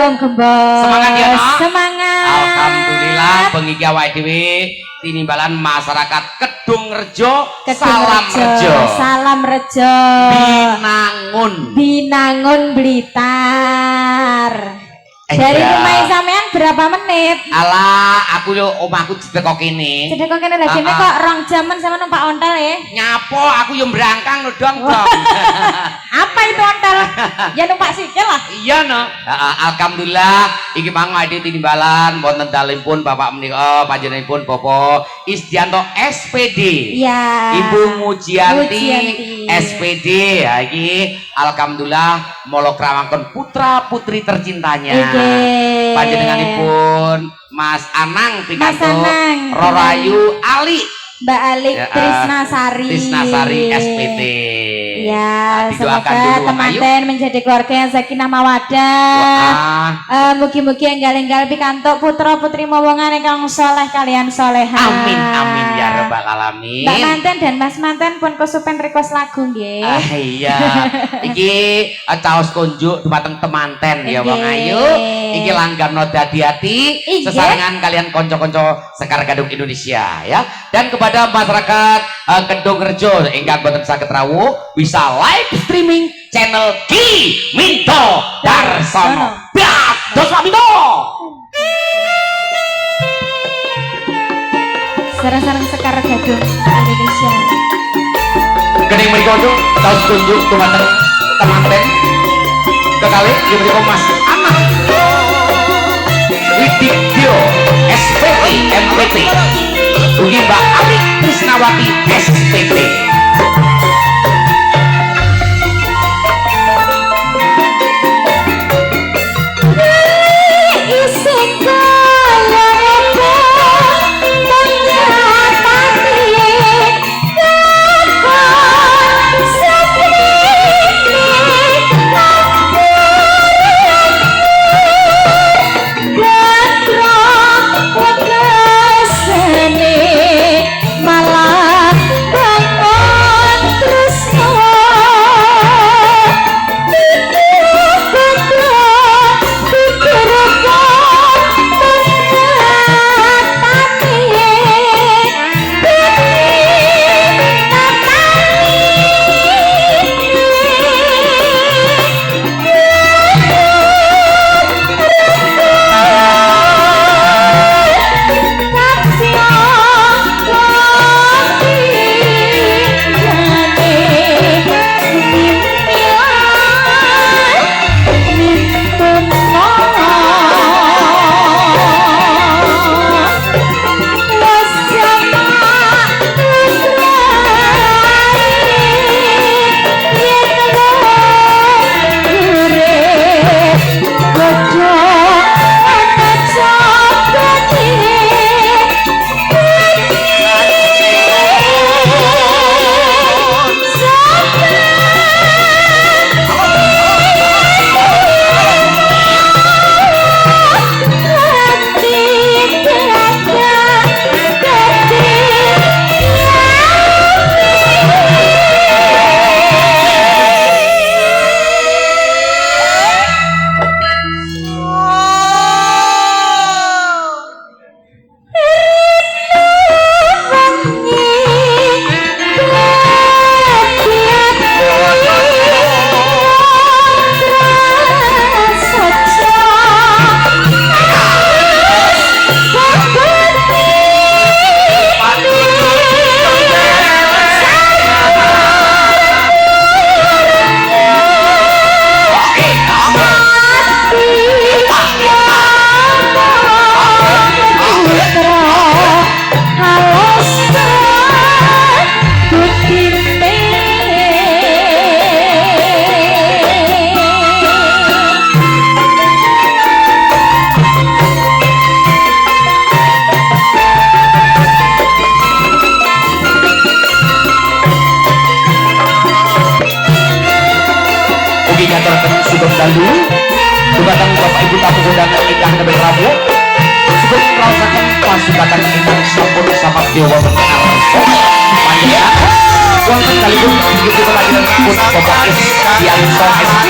dong gembos. Semangat ya, no? Semangat. Alhamdulillah bengi ki awake dhewe tinimbalan masyarakat Kedung Rejo. Salam Rejo. Salam Rejo. Binangun Blitar. Dari rumah sampean berapa menit? Alah, aku yo omahku cedek kok kene. Cedek kok kene lha kene kok rong jaman sama numpak ontel ya? Nyapo, aku yo mbrangkang lho dong. Apa itu ontel? Ya numpak sikil lah. Iya no. Alhamdulillah iki mang ade tinimbalan wonten dalempun Bapak menika panjenenganipun Bapak Isdianto SPD. Iya. Ibu Mujianti SPD. Ya iki alhamdulillah molo krawangken putra-putri tercintanya. Panjenenganipun Mas Anang pikantuk Rorayu Ali. Mbak Ali Trisnasari SPD. Ya, semoga teman-teman menjadi keluarga yang sakinah mawaddah. Mugi-mugi enggal-enggal pikantuk putra-putri mowongan ingkang soleh kalian soleha. Amin amin ya rabbal alamin. Mbak manten dan Mas manten pun kesupen request lagu nggih. Iya. Iki caos kunjuk dumateng temanten ya Bang Ayu. Iki langgam no dadi-ati sesarengan kalian konco-konco Sekar Gadung Indonesia ya. Dan kepada masyarakat Kedung Rejo ingkang boten saged rawuh bisa live streaming channel Ki Minto Darsono. Dos Minto. Sarang-sarang Sekar Gadung Indonesia. Kening mriko caos kunjuk dumateng temanten kekalih mriko Mas Anang Widikyo SPT MPT ugi Mbak Ari Krisnawati SPT. Dalu dumateng Bapak Ibu tamu undangan nikah Nabi Prabu sugeng raosaken pasugatan ingkang sampun samabdi wonten ngarsa panjenengan wonten kalipun begitu kelahiran pun Bapak Isdianto SPD